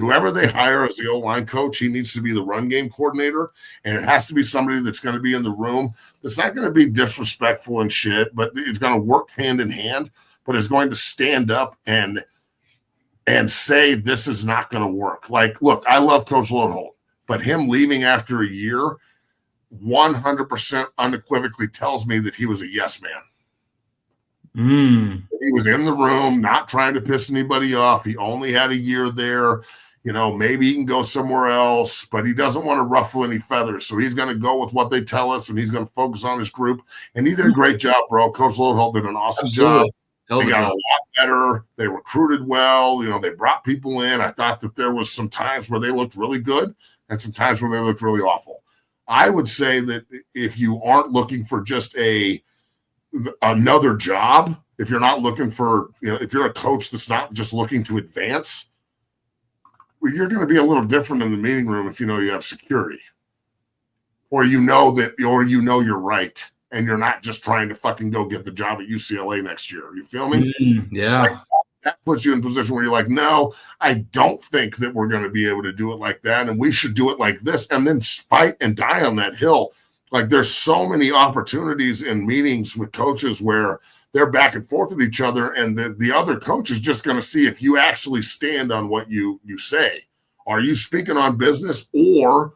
whoever they hire as the O-line coach, he needs to be the run game coordinator, and it has to be somebody that's going to be in the room that's not going to be disrespectful and shit, but it's going to work hand in hand, but is going to stand up and say this is not going to work. Like, look, I love Coach Loadholt, but him leaving after a year 100% unequivocally tells me that he was a yes man. He was in the room, not trying to piss anybody off. He only had a year there. You know, maybe he can go somewhere else, but he doesn't want to ruffle any feathers. So he's going to go with what they tell us, and he's going to focus on his group. And he did a great job, bro. Coach Loadholt did an awesome job. They got a lot better. They recruited well. You know, they brought people in. I thought that there was some times where they looked really good and some times where they looked really awful. I would say that if you aren't looking for just another job, if you're not looking for, you know, if you're a coach that's not just looking to advance, well, you're going to be a little different in the meeting room if you know you have security, or you know you're right, and you're not just trying to fucking go get the job at UCLA next year. You feel me? Yeah. Like, that puts you in a position where you're like, no, I don't think that we're going to be able to do it like that, and we should do it like this, and then fight and die on that hill. Like, there's so many opportunities in meetings with coaches where they're back and forth with each other, and the other coach is just going to see if you actually stand on what you say. Are you speaking on business, or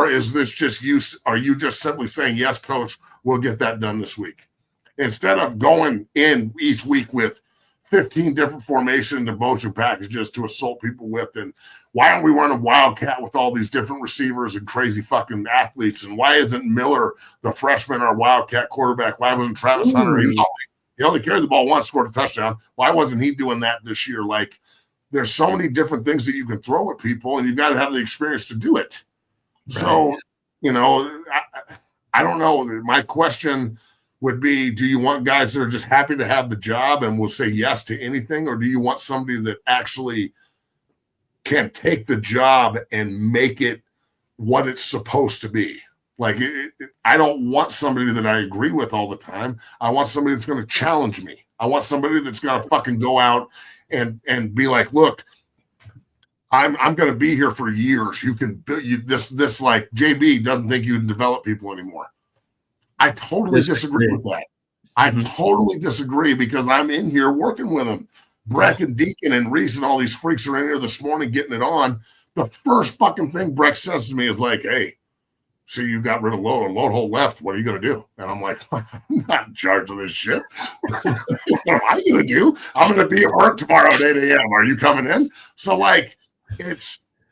is this just you? Are you just simply saying, yes, coach, we'll get that done this week? Instead of going in each week with 15 different formation and motion packages to assault people with, and why don't we run a wildcat with all these different receivers and crazy fucking athletes, and why isn't Miller, the freshman, our wildcat quarterback? Why wasn't Travis Hunter? He only carried the ball once, scored a touchdown. Why wasn't he doing that this year? Like, there's so many different things that you can throw at people, and you've got to have the experience to do it. Right. So, you know, I don't know. My question would be, do you want guys that are just happy to have the job and will say yes to anything, or do you want somebody that actually can take the job and make it what it's supposed to be? Like, I don't want somebody that I agree with all the time. I want somebody that's going to challenge me. I want somebody that's going to fucking go out and be like, look, I'm going to be here for years. You can build this like JB doesn't think you can develop people anymore. I totally disagree with that. I totally disagree, because I'm in here working with them. Breck and Deacon and Reese and all these freaks are in here this morning getting it on. The first fucking thing Breck says to me is like, hey, so you got rid of Loadholt left. What are you going to do? And I'm like, I'm not in charge of this shit. What am I going to do? I'm going to be at work tomorrow at 8 a.m. Are you coming in? So, like,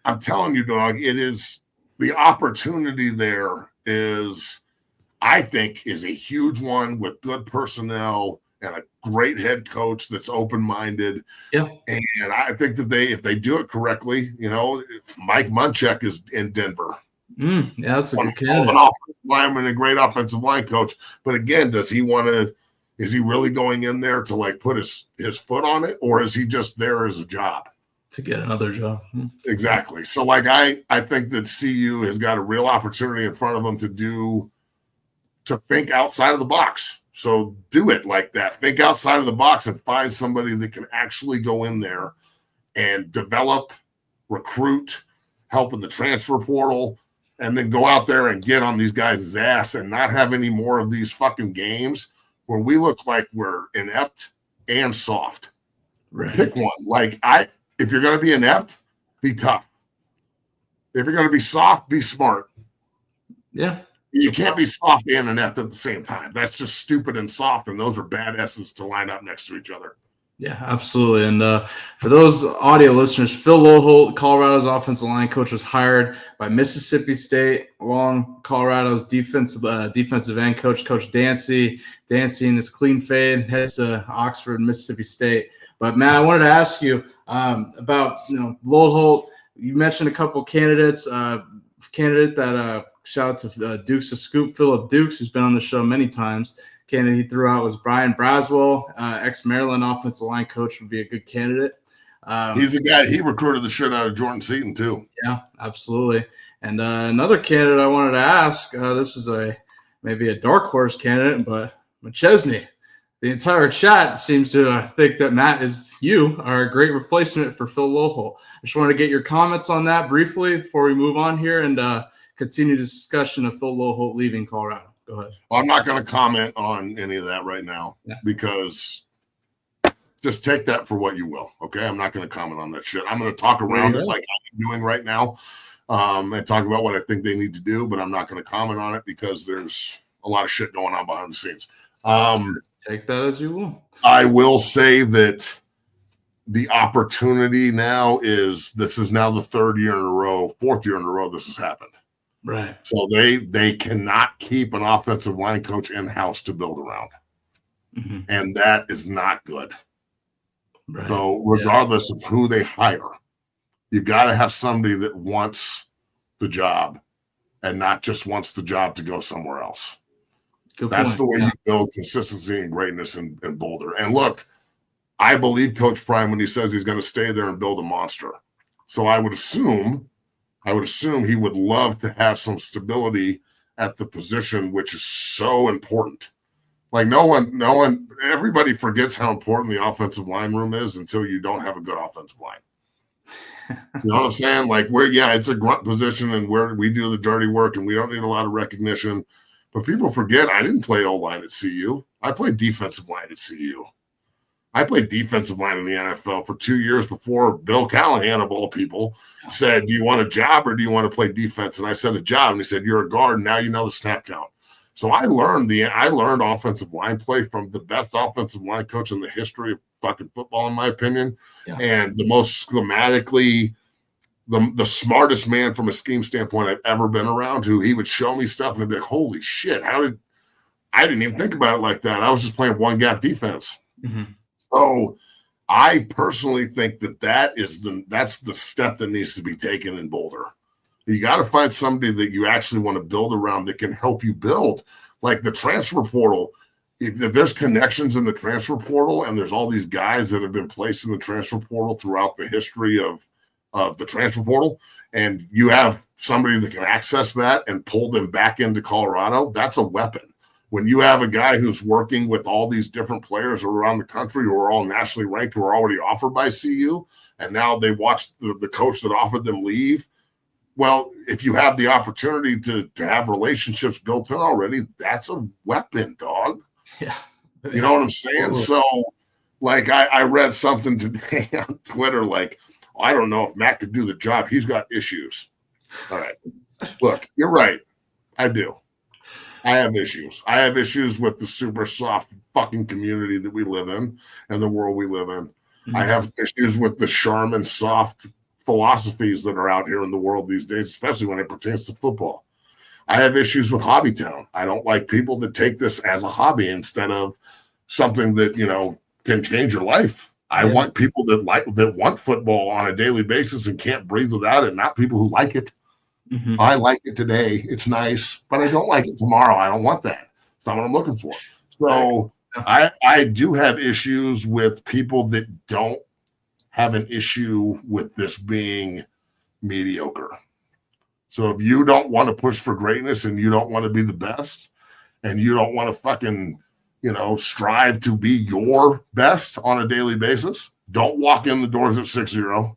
I'm telling you, dog, it is the opportunity there is, I think, is a huge one with good personnel and a great head coach that's open-minded. Yeah. And I think that if they do it correctly, you know, Mike Munchak is in Denver. Yeah, that's a good candidate. An offensive lineman, a great offensive line coach. But again, is he really going in there to like put his foot on it, or is he just there as a job? To get another job. Exactly. So like I think that CU has got a real opportunity in front of them to think outside of the box. So do it like that. Think outside of the box and find somebody that can actually go in there and develop, recruit, help in the transfer portal, and then go out there and get on these guys' ass and not have any more of these fucking games where we look like we're inept and soft. Right. Pick one. Like, if you're going to be inept, be tough. If you're going to be soft, be smart. Yeah. You can't be soft and inept at the same time. That's just stupid and soft, and those are bad essence to line up next to each other. Yeah, absolutely. And for those audio listeners, Phil Loadholt, Colorado's offensive line coach, was hired by Mississippi State, along Colorado's defensive end coach, Coach Dancy. Dancy in his clean fade heads to Oxford, Mississippi State. But Matt, I wanted to ask you about Loadholt. You mentioned a couple candidates. Candidate that shout out to Dukes of Scoop, Philip Dukes, who's been on the show many times. Candidate he threw out was Brian Braswell, ex-Maryland offensive line coach, would be a good candidate. He's the guy. He recruited the shit out of Jordan Seaton too. Yeah, absolutely. And another candidate I wanted to ask, this is maybe a dark horse candidate, but McChesney. The entire chat seems to think that Matt you are a great replacement for Phil Loadholt. I just want to get your comments on that briefly before we move on here and continue the discussion of Phil Loadholt leaving Colorado. Go ahead. Well, I'm not going to comment on any of that right now because just take that for what you will. Okay. I'm not going to comment on that shit. I'm going to talk around it like I'm doing right now and talk about what I think they need to do, but I'm not going to comment on it because there's a lot of shit going on behind the scenes. Take that as you will. I will say that the opportunity now this is now the fourth year in a row this has happened. Right. So they cannot keep an offensive line coach in-house to build around. Mm-hmm. And that is not good. Right. So regardless of who they hire, you got to have somebody that wants the job and not just wants the job to go somewhere else. That's the way you build consistency and greatness in Boulder. And look, I believe Coach Prime when he says he's going to stay there and build a monster. So I would assume he would love to have some stability at the position, which is so important. Like everybody forgets how important the offensive line room is until you don't have a good offensive line. You know what I'm saying? Like it's a grunt position and where we do the dirty work and we don't need a lot of recognition. But people forget I didn't play O-line at CU. I played defensive line at CU. I played defensive line in the NFL for 2 years before Bill Callahan, of all people, said, do you want a job or do you want to play defense? And I said a job. And he said, you're a guard. Now you know the snap count. So I learned offensive line play from the best offensive line coach in the history of fucking football, in my opinion. Yeah. And the most schematically the smartest man from a scheme standpoint I've ever been around, who he would show me stuff and I'd be like, holy shit, I didn't even think about it like that. I was just playing one gap defense. Mm-hmm. So I personally think that's the step that needs to be taken in Boulder. You got to find somebody that you actually want to build around that can help you build. Like the transfer portal, if there's connections in the transfer portal and there's all these guys that have been placed in the transfer portal throughout the history of the transfer portal, and you have somebody that can access that and pull them back into Colorado, that's a weapon. When you have a guy who's working with all these different players around the country who are all nationally ranked, who are already offered by CU, and now they watch the coach that offered them leave, well, if you have the opportunity to have relationships built in already, that's a weapon, dog. Yeah. You know what I'm saying? So, like, I read something today on Twitter, like, I don't know if Matt could do the job. He's got issues. All right. Look, you're right. I do. I have issues. I have issues with the super soft fucking community that we live in and the world we live in. Mm-hmm. I have issues with the charm and soft philosophies that are out here in the world these days, especially when it pertains to football. I have issues with Hobbytown. I don't like people that take this as a hobby instead of something that, can change your life. I want people that want football on a daily basis and can't breathe without it, not people who like it. Mm-hmm. I like it today. It's nice, but I don't like it tomorrow. I don't want that. It's not what I'm looking for. So I do have issues with people that don't have an issue with this being mediocre. So if you don't want to push for greatness and you don't want to be the best and you don't want to fucking strive to be your best on a daily basis, don't walk in the doors at 6-0.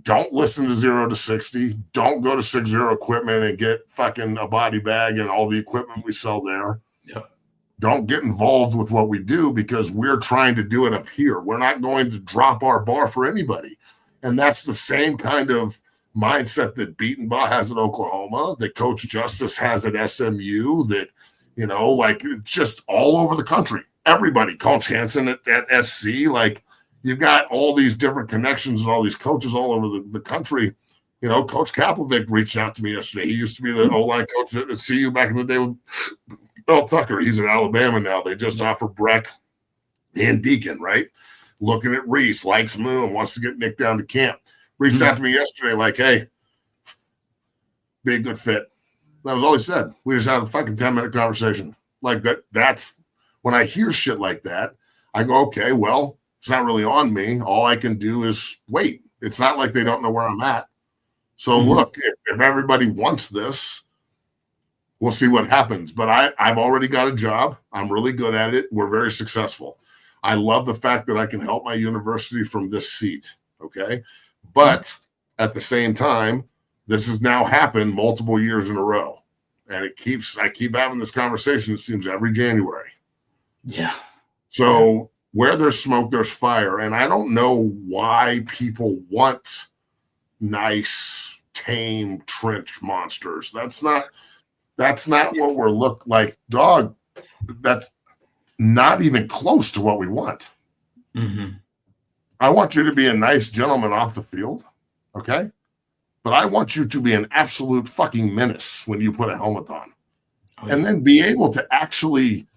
Don't listen to 0 to 60. Don't go to 6-0 equipment and get fucking a body bag and all the equipment we sell there. Yep. Don't get involved with what we do because we're trying to do it up here. We're not going to drop our bar for anybody. And that's the same kind of mindset that Beatonbaugh has at Oklahoma, that Coach Justice has at SMU, that like it's just all over the country. Everybody, Coach Hansen at SC, like you've got all these different connections and all these coaches all over the country. Coach Kapovic reached out to me yesterday. He used to be the O-line coach at CU back in the day with Earl Tucker. He's in Alabama now. They just offered Breck and Deacon, right? Looking at Reese, likes Moon, wants to get Nick down to camp. Reached out to me yesterday like, hey, be a good fit. That was all he said. We just had a fucking 10-minute conversation. Like that's when I hear shit like that, I go, okay, well, it's not really on me. All I can do is wait. It's not like they don't know where I'm at. So look, if everybody wants this, we'll see what happens. But I've already got a job. I'm really good at it. We're very successful. I love the fact that I can help my university from this seat. Okay. But at the same time, this has now happened multiple years in a row. And I keep having this conversation, it seems, every January. Yeah. So where there's smoke, there's fire. And I don't know why people want nice, tame trench monsters. That's not what we're like, dog. That's not even close to what we want. Mm-hmm. I want you to be a nice gentleman off the field, okay? But I want you to be an absolute fucking menace when you put a helmet on. Oh, yeah. And then be able to actually,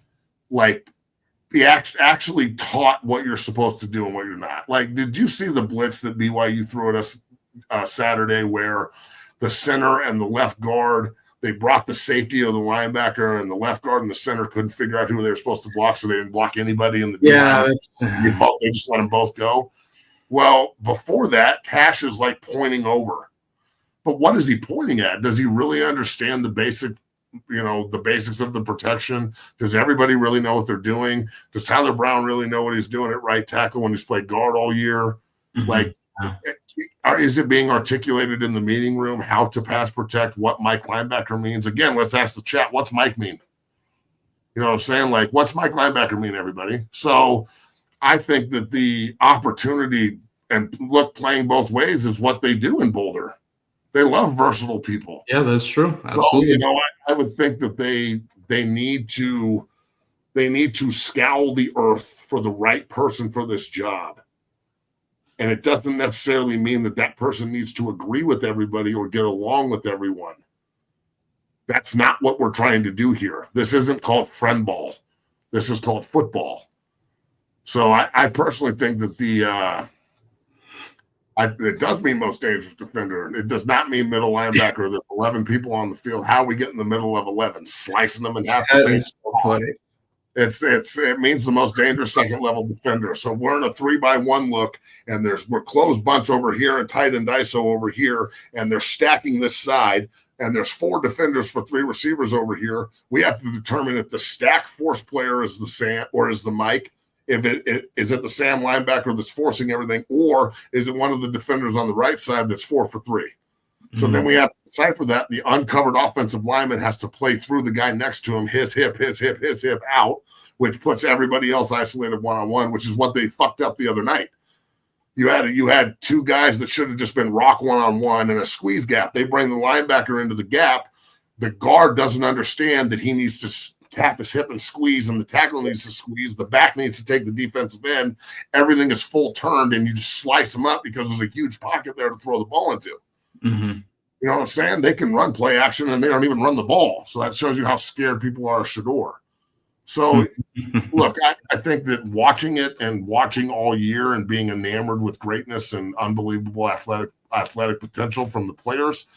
be actually taught what you're supposed to do and what you're not. Like, did you see the blitz that BYU threw at us Saturday where the center and the left guard, they brought the safety of the linebacker, and the left guard and the center couldn't figure out who they were supposed to block, so they didn't block anybody in the they just let them both go. Well, before that, Cash is like pointing over. But what is he pointing at? Does he really understand the basics of the protection? Does everybody really know what they're doing? Does Tyler Brown really know what he's doing at right tackle when he's played guard all year? Mm-hmm. Is it being articulated in the meeting room how to pass protect, what Mike linebacker means? Again, let's ask the chat, what's Mike mean? You know what I'm saying? Like, what's Mike linebacker mean, everybody? So I think that the opportunity and playing both ways is what they do in Boulder. They love versatile people. Yeah, that's true. Absolutely. So, I would think that they need to scour the earth for the right person for this job. And it doesn't necessarily mean that person needs to agree with everybody or get along with everyone. That's not what we're trying to do here. This isn't called friend ball. This is called football. So I personally think that it does mean most dangerous defender. It does not mean middle linebacker. There's 11 people on the field. How we get in the middle of 11? Slicing them in half the same. It means the most dangerous second level defender. So we're in a 3-by-1 look, and we're closed bunch over here and tight end ISO over here, and they're stacking this side, and there's 4 defenders for 3 receivers over here. We have to determine if the stack force player is the Sam or is the Mike. If is it the Sam linebacker that's forcing everything, or is it one of the defenders on the right side that's 4 for 3? So then we have to decipher that. The uncovered offensive lineman has to play through the guy next to him, his hip out, which puts everybody else isolated one-on-one, which is what they fucked up the other night. You had 2 guys that should have just been rock one-on-one and a squeeze gap. They bring the linebacker into the gap. The guard doesn't understand that he needs to tap his hip and squeeze, and the tackle needs to squeeze. The back needs to take the defensive end. Everything is full turned, and you just slice them up because there's a huge pocket there to throw the ball into. Mm-hmm. You know what I'm saying? They can run play action, and they don't even run the ball. So that shows you how scared people are of Shador. So, look, I think that watching it and watching all year and being enamored with greatness and unbelievable athletic potential from the players,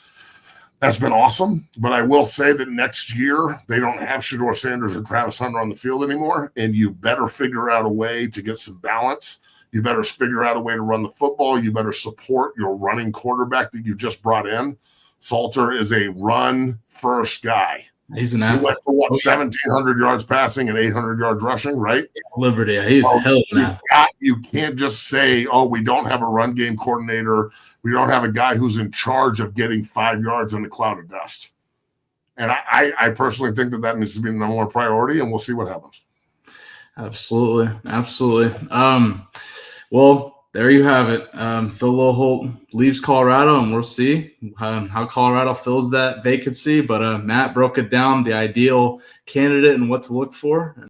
that's been awesome. But I will say that next year they don't have Shador Sanders or Travis Hunter on the field anymore, and you better figure out a way to get some balance. You better figure out a way to run the football. You better support your running quarterback that you just brought in. Salter is a run-first guy. He's an athlete. He went for 1,700 yards passing and 800 yards rushing, right? Liberty. He's a hell of an athlete. You can't just say, we don't have a run game coordinator. We don't have a guy who's in charge of getting 5 yards in a cloud of dust. And I personally think that needs to be the number one priority, and we'll see what happens. Absolutely. Well, there you have it. Phil Loadholt leaves Colorado, and we'll see how Colorado fills that vacancy. But Matt broke it down, the ideal candidate and what to look for.